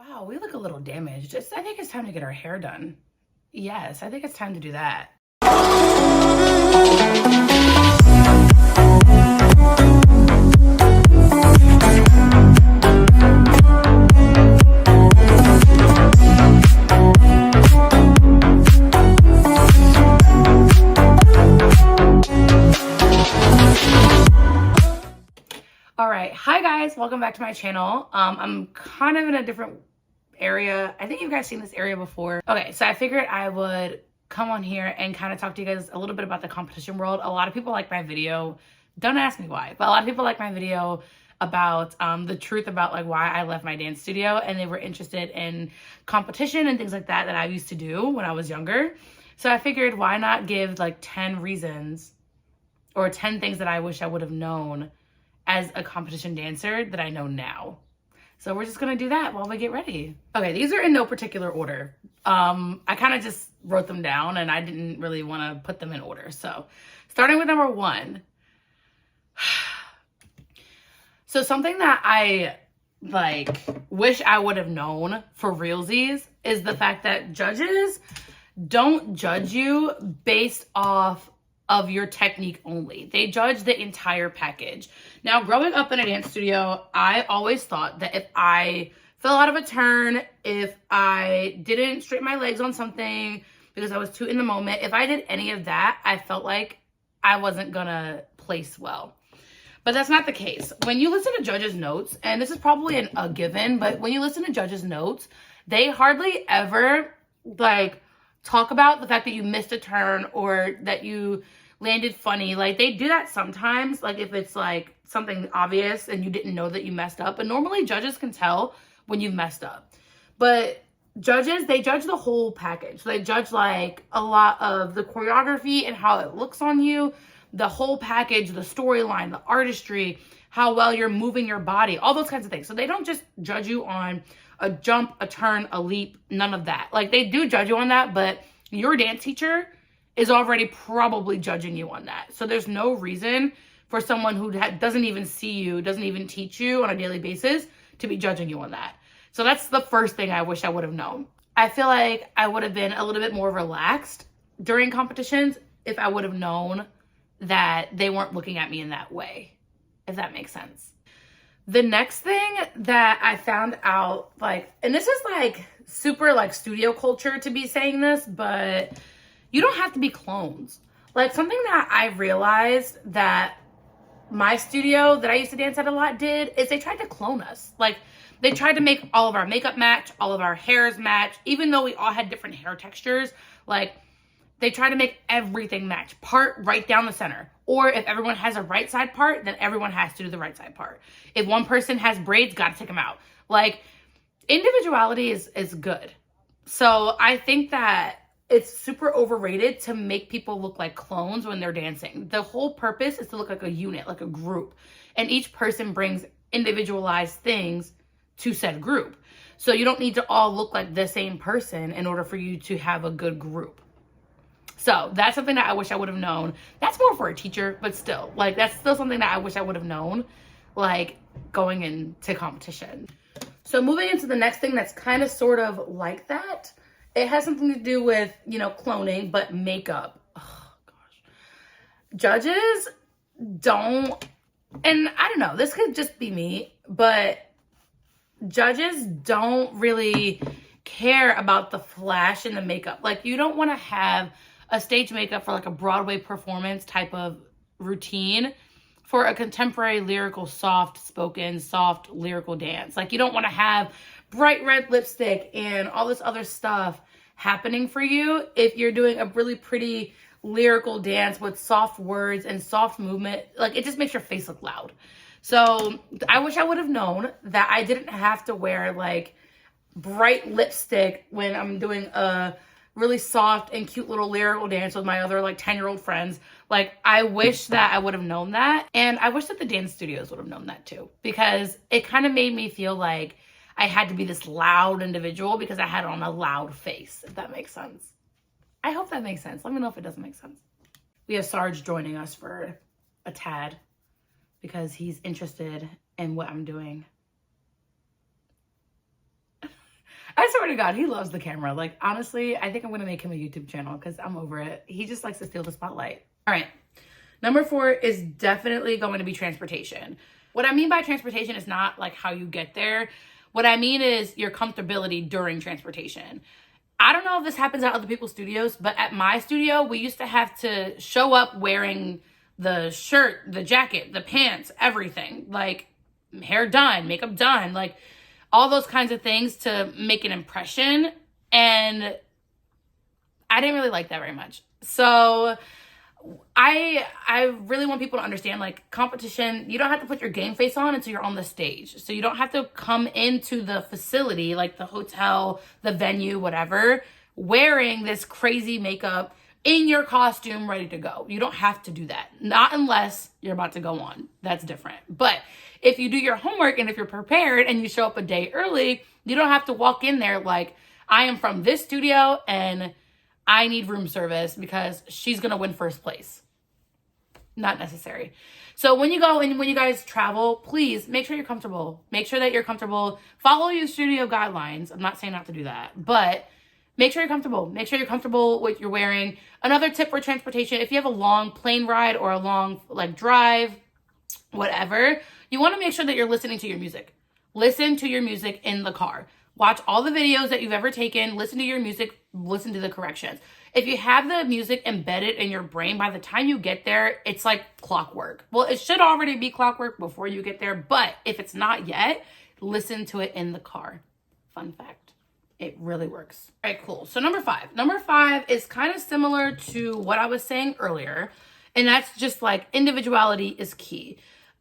Wow, we look a little damaged. I think it's time to get our hair done. Yes, I think it's time to do that. All right, hi guys, welcome back to my channel. I'm kind of in a different area. I think you guys seen this area before. Okay, so I figured I would come on here and kind of talk to you guys a little bit about the competition world. A lot of people like my video. Don't ask me why, but a lot of people like my video about the truth about like why I left my dance studio, and they were interested in competition and things like that I used to do when I was younger. So I figured why not give like 10 reasons or 10 things that I wish I would have known as a competition dancer that I know now. So we're just gonna do that while we get ready. Okay, these are in no particular order. I kind of just wrote them down and I didn't really want to put them in order. So starting with number 1. So something that I like wish I would have known for realsies is the fact that judges don't judge you based off of your technique only. They judge the entire package. Now, growing up in a dance studio, I always thought that if I fell out of a turn, if I didn't straighten my legs on something because I was too in the moment, if I did any of that, I felt like I wasn't gonna place well. But that's not the case. When you listen to judges' notes, and this is probably a given, but when you listen to judges' notes, they hardly ever like talk about the fact that you missed a turn or that you landed funny. Like they do that sometimes, like if it's like something obvious and you didn't know that you messed up. But normally judges can tell when you've messed up. But judges, they judge the whole package. So they judge like a lot of the choreography and how it looks on you, the whole package, the storyline, the artistry, how well you're moving your body, all those kinds of things. So they don't just judge you on a jump, a turn, a leap, none of that. Like they do judge you on that, but your dance teacher is already probably judging you on that. So there's no reason for someone who doesn't even see you, doesn't even teach you on a daily basis to be judging you on that. So that's the first thing I wish I would have known. I feel like I would have been a little bit more relaxed during competitions if I would have known that they weren't looking at me in that way, if that makes sense. The next thing that I found out, like, and this is like super like studio culture to be saying this, but you don't have to be clones. Like something that I realized that my studio that I used to dance at a lot did is they tried to clone us. Like they tried to make all of our makeup match, all of our hairs match, even though we all had different hair textures. Like they try to make everything match, part right down the center. Or if everyone has a right side part, then everyone has to do the right side part. If one person has braids, gotta take them out. Like individuality is good. So I think that it's super overrated to make people look like clones when they're dancing. The whole purpose is to look like a unit, like a group. And each person brings individualized things to said group. So you don't need to all look like the same person in order for you to have a good group. So that's something that I wish I would have known. That's more for a teacher, but still, like that's still something that I wish I would have known, like going into competition. So moving into the next thing that's kind of sort of like that, it has something to do with, you know, cloning, but makeup. Oh gosh. Judges don't, and I don't know, this could just be me, but judges don't really care about the flash in the makeup. Like you don't want to have a stage makeup for like a Broadway performance type of routine for a contemporary lyrical soft spoken soft lyrical dance. Like you don't want to have bright red lipstick and all this other stuff happening for you if you're doing a really pretty lyrical dance with soft words and soft movement. Like it just makes your face look loud. So I wish I would have known that I didn't have to wear like bright lipstick when I'm doing a really soft and cute little lyrical dance with my other like 10-year-old friends. Like I wish that I would have known that. And I wish that the dance studios would have known that too, because it kind of made me feel like I had to be this loud individual because I had on a loud face, if that makes sense. I hope that makes sense. Let me know if it doesn't make sense. We have Sarge joining us for a tad because he's interested in what I'm doing. swear to God, he loves the camera. Like, honestly, I think I'm going to make him a YouTube channel because I'm over it. He just likes to steal the spotlight. All right. Number 4 is definitely going to be transportation. What I mean by transportation is not like how you get there. What I mean is your comfortability during transportation. I don't know if this happens at other people's studios, but at my studio, we used to have to show up wearing the shirt, the jacket, the pants, everything. Like, hair done, makeup done, like all those kinds of things to make an impression. And I didn't really like that very much. So I really want people to understand, like, competition, you don't have to put your game face on until you're on the stage. So you don't have to come into the facility, like the hotel, the venue, whatever, wearing this crazy makeup in your costume ready to go. You don't have to do that. Not unless you're about to go on. That's different. But if you do your homework and if you're prepared and you show up a day early, you don't have to walk in there like, I am from this studio and I need room service because she's going to win first place. Not necessary. So when you go and when you guys travel, please make sure you're comfortable. Make sure that you're comfortable. Follow your studio guidelines. I'm not saying not to do that, but make sure you're comfortable. Make sure you're comfortable with what you're wearing. Another tip for transportation, if you have a long plane ride or a long like drive, whatever, you want to make sure that you're listening to your music. Listen to your music in the car. Watch all the videos that you've ever taken. Listen to your music. Listen to the corrections. If you have the music embedded in your brain, by the time you get there, it's like clockwork. Well, it should already be clockwork before you get there, but if it's not yet, listen to it in the car. Fun fact. It really works. All right, cool. So number 5. Number 5 is kind of similar to what I was saying earlier, and that's just like individuality is key.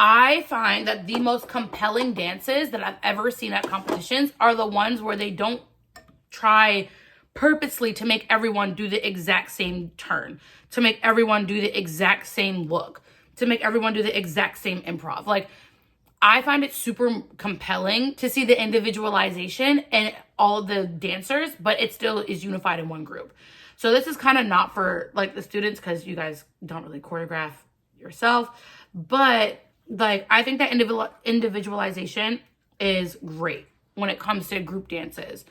I find that the most compelling dances that I've ever seen at competitions are the ones where they don't try purposely to make everyone do the exact same turn, to make everyone do the exact same look, to make everyone do the exact same improv. Like, I find it super compelling to see the individualization in all the dancers, but it still is unified in one group. So this is kind of not for like the students because you guys don't really choreograph yourself, but like, I think that individualization is great when it comes to group dances.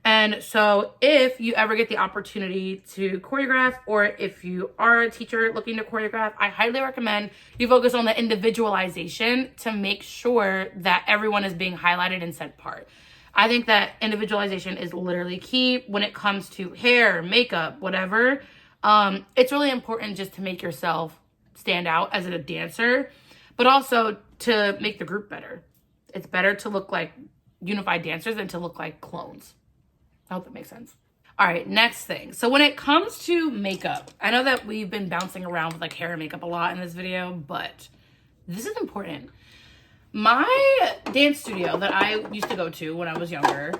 And so if you ever get the opportunity to choreograph, or if you are a teacher looking to choreograph, I highly recommend you focus on the individualization to make sure that everyone is being highlighted and set apart. I think that individualization is literally key when it comes to hair, makeup, whatever. It's really important just to make yourself stand out as a dancer, but also to make the group better. It's better to look like unified dancers than to look like clones. I hope that makes sense. All right, next thing. So when it comes to makeup, I know that we've been bouncing around with like hair and makeup a lot in this video, but this is important. My dance studio that I used to go to when I was younger,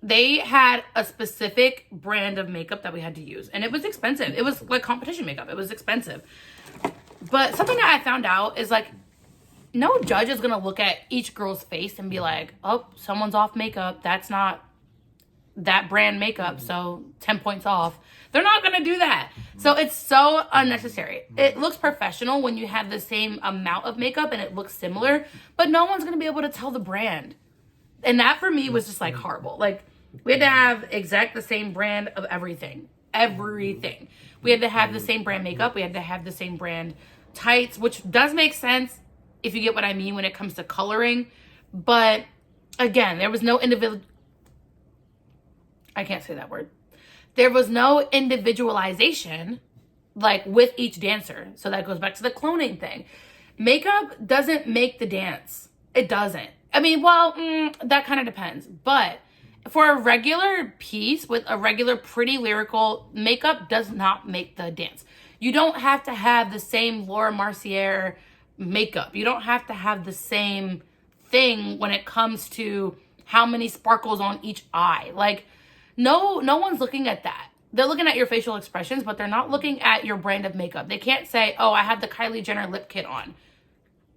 they had a specific brand of makeup that we had to use, and it was expensive. It was like competition makeup. It was expensive. But something that I found out is like, no judge is going to look at each girl's face and be like, oh, someone's off makeup. That's not that brand makeup, so 10 points off. They're not going to do that. So it's so unnecessary. It looks professional when you have the same amount of makeup and it looks similar, but no one's going to be able to tell the brand. And that for me was just like horrible. Like, we had to have exact the same brand of everything. Everything. We had to have the same brand makeup. We had to have the same brand tights, which does make sense if you get what I mean when it comes to coloring. But again, there was no I can't say that word. There was no individualization like with each dancer. So that goes back to the cloning thing. Makeup doesn't make the dance. It doesn't. I mean, well, that kind of depends. But for a regular piece with a regular pretty lyrical, makeup does not make the dance. You don't have to have the same Laura Mercier makeup. You don't have to have the same thing when it comes to how many sparkles on each eye. Like, no one's looking at that. They're looking at your facial expressions, but they're not looking at your brand of makeup. They can't say, oh, I have the Kylie Jenner lip kit on.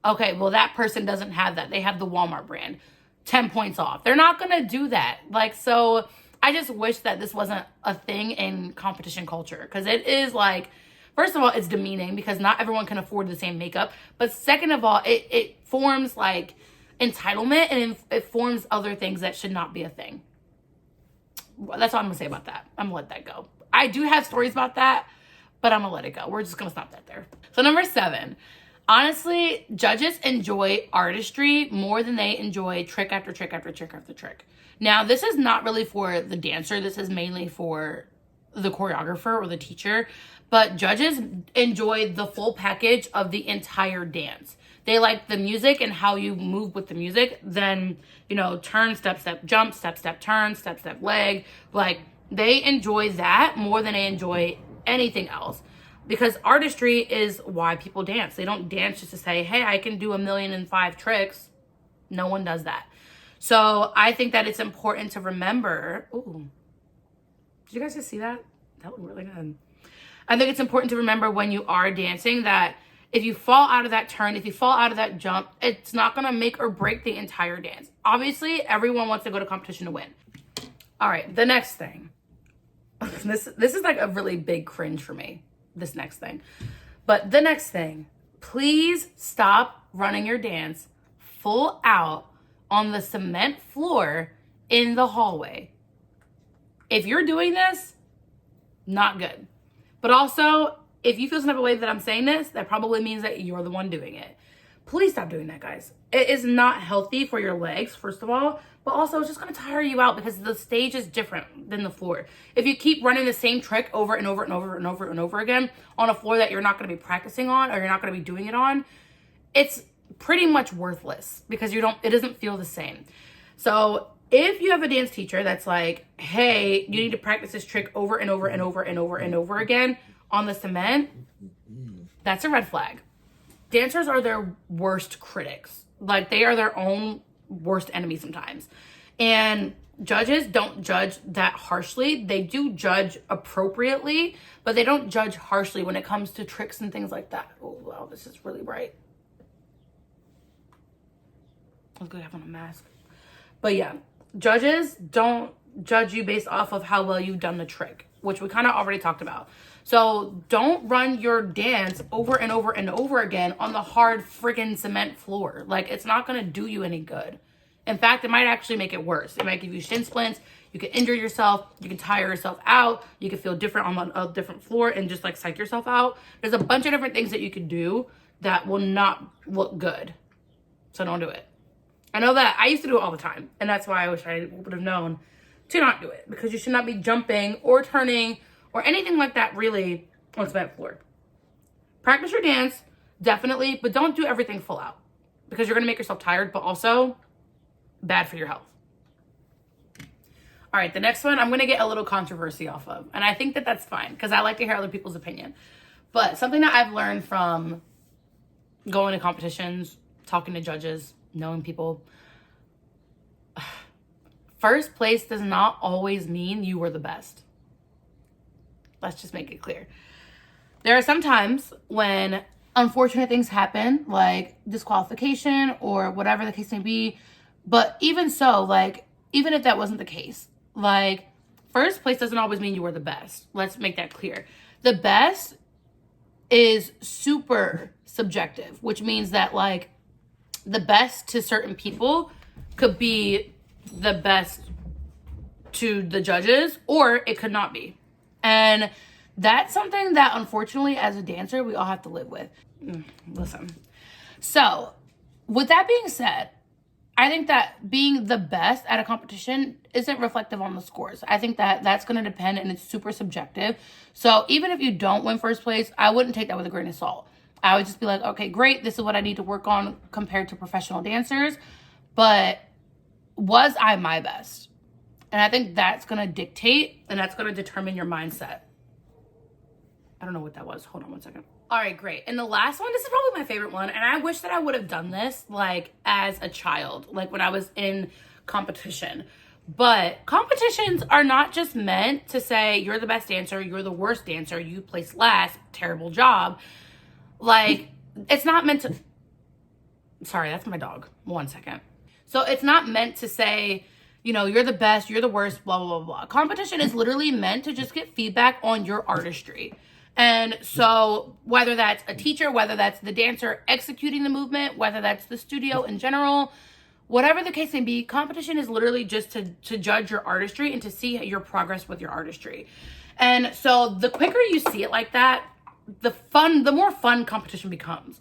Okay, well, that person doesn't have that. They have the Walmart brand. 10 points off. They're not going to do that. Like, so I just wish that this wasn't a thing in competition culture, because it is like, first of all, it's demeaning because not everyone can afford the same makeup. But second of all, it forms like entitlement, and it forms other things that should not be a thing. That's all I'm gonna say about that. I'm gonna let that go. I do have stories about that, but I'm gonna let it go. We're just gonna stop that there. So number 7, honestly, judges enjoy artistry more than they enjoy trick after trick after trick after trick. Now, this is not really for the dancer. This is mainly for the choreographer or the teacher, but judges enjoy the full package of the entire dance. They like the music and how you move with the music. Then, turn, step, step, jump, step, step, turn, step, step, leg. Like, they enjoy that more than they enjoy anything else. Because artistry is why people dance. They don't dance just to say, hey, I can do 1,000,005 tricks. No one does that. So I think that it's important to remember. Ooh, did you guys just see that? That looked really good. I think it's important to remember when you are dancing that if you fall out of that turn, if you fall out of that jump, it's not going to make or break the entire dance. Obviously, everyone wants to go to competition to win. All right, the next thing. This is like a really big cringe for me, this next thing. But the next thing, please stop running your dance full out on the cement floor in the hallway. If you're doing this, not good. But also, if you feel some type of way that I'm saying this, that probably means that you're the one doing it. Please stop doing that, guys. It is not healthy for your legs, first of all, but also it's just gonna tire you out because the stage is different than the floor. If you keep running the same trick over and over and over and over and over again on a floor that you're not gonna be practicing on or you're not gonna be doing it on, it's pretty much worthless because it doesn't feel the same. So if you have a dance teacher that's like, hey, you need to practice this trick over and over and over and over and over again on the cement, that's a red flag. Dancers are their worst critics. Like, they are their own worst enemy sometimes. And judges don't judge that harshly. They do judge appropriately, but they don't judge harshly when it comes to tricks and things like that. Oh, wow, this is really bright. I was gonna have on a mask. But yeah, judges don't judge you based off of how well you've done the trick, which we kind of already talked about. So don't run your dance over and over and over again on the hard friggin' cement floor. Like, it's not gonna do you any good. In fact, it might actually make it worse. It might give you shin splints. You can injure yourself. You can tire yourself out. You can feel different on a different floor and just like psych yourself out. There's a bunch of different things that you can do that will not look good. So don't do it. I know that I used to do it all the time, and that's why I wish I would have known to not do it, because you should not be jumping or turning or anything like that really on cement floor. Practice your dance, definitely, but don't do everything full out because you're going to make yourself tired, but also bad for your health. All right, the next one I'm going to get a little controversy off of, and I think that that's fine because I like to hear other people's opinion. But something that I've learned from going to competitions, talking to judges, knowing people, first place does not always mean you were the best. Let's just make it clear. There are some times when unfortunate things happen, like disqualification or whatever the case may be. But even so, like, even if that wasn't the case, like, first place doesn't always mean you were the best. Let's make that clear. The best is super subjective, which means that, like, the best to certain people could be the best to the judges, or it could not be. And that's something that, unfortunately, as a dancer, we all have to live with. Listen. So, with that being said, I think that being the best at a competition isn't reflective on the scores. I think that that's going to depend, and it's super subjective. So, even if you don't win first place, I wouldn't take that with a grain of salt. I would just be like, okay, great. This is what I need to work on compared to professional dancers. But was I my best? And I think that's going to dictate, and that's going to determine your mindset. I don't know what that was. Hold on one second. All right, great. And the last one, this is probably my favorite one. And I wish that I would have done this like as a child, like when I was in competition. But competitions are not just meant to say you're the best dancer, you're the worst dancer, you placed last, terrible job. Like, it's not meant to, sorry, that's my dog. 1 second. So it's not meant to say, you know, you're the best, you're the worst, blah, blah, blah, blah. Competition is literally meant to just get feedback on your artistry. And so whether that's a teacher, whether that's the dancer executing the movement, whether that's the studio in general, Whatever the case may be, competition is literally just to judge your artistry and to see your progress with your artistry. And so the quicker you see it like that, the more fun competition becomes.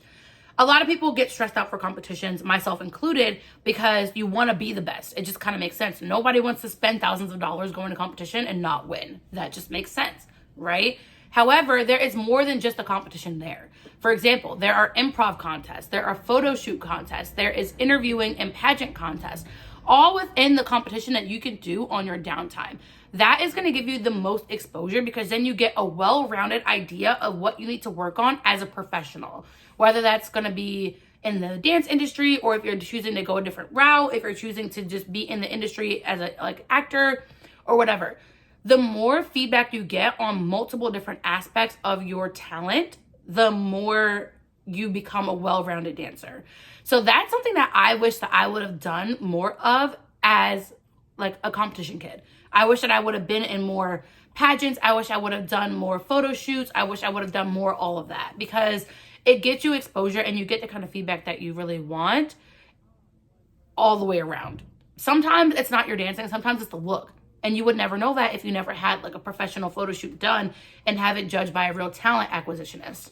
A lot of people get stressed out for competitions, myself included, because you want to be the best. It just kind of makes sense. Nobody wants to spend thousands of dollars going to competition and not win. That just makes sense, right? However, there is more than just a competition there. For example, there are improv contests, there are photo shoot contests, there is interviewing and pageant contests, all within the competition that you can do on your downtime. That is going to give you the most exposure, because then you get a well-rounded idea of what you need to work on as a professional, whether that's going to be in the dance industry, or if you're choosing to go a different route, if you're choosing to just be in the industry as a actor or whatever. The more feedback you get on multiple different aspects of your talent, the more you become a well-rounded dancer. So that's something that I wish that I would have done more of as like a competition kid. I wish that I would have been in more pageants. I wish I would have done more photo shoots. I wish I would have done more all of that, because it gets you exposure and you get the kind of feedback that you really want all the way around. Sometimes it's not your dancing, sometimes it's the look. And you would never know that if you never had like a professional photo shoot done and have it judged by a real talent acquisitionist.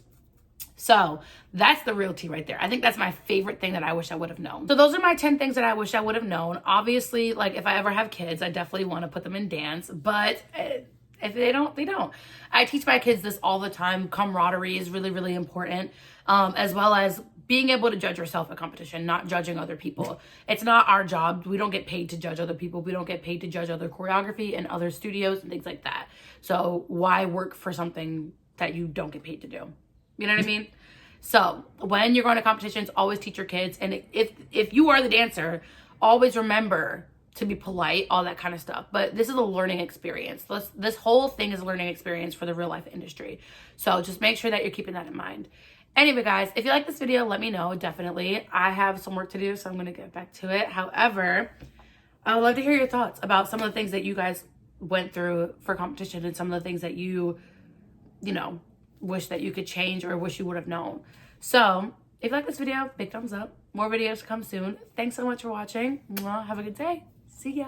So that's the real tea right there. I think that's my favorite thing that I wish I would have known. So those are my 10 things that I wish I would have known. Obviously, like if I ever have kids, I definitely want to put them in dance, but if they don't, they don't. I teach my kids this all the time. Camaraderie is really, really important, as well as being able to judge yourself at competition, not judging other people. It's not our job. We don't get paid to judge other people. We don't get paid to judge other choreography and other studios and things like that. So why work for something that you don't get paid to do? You know what I mean? So when you're going to competitions, always teach your kids. And if you are the dancer, always remember to be polite, all that kind of stuff. But this is a learning experience. This whole thing is a learning experience for the real life industry. So just make sure that you're keeping that in mind. Anyway, guys, if you like this video, let me know. Definitely. I have some work to do, so I'm going to get back to it. However, I would love to hear your thoughts about some of the things that you guys went through for competition and some of the things that you know, wish that you could change or wish you would have known. So if you like this video, big thumbs up. More videos to come soon. Thanks so much for watching. Have a good day. See ya.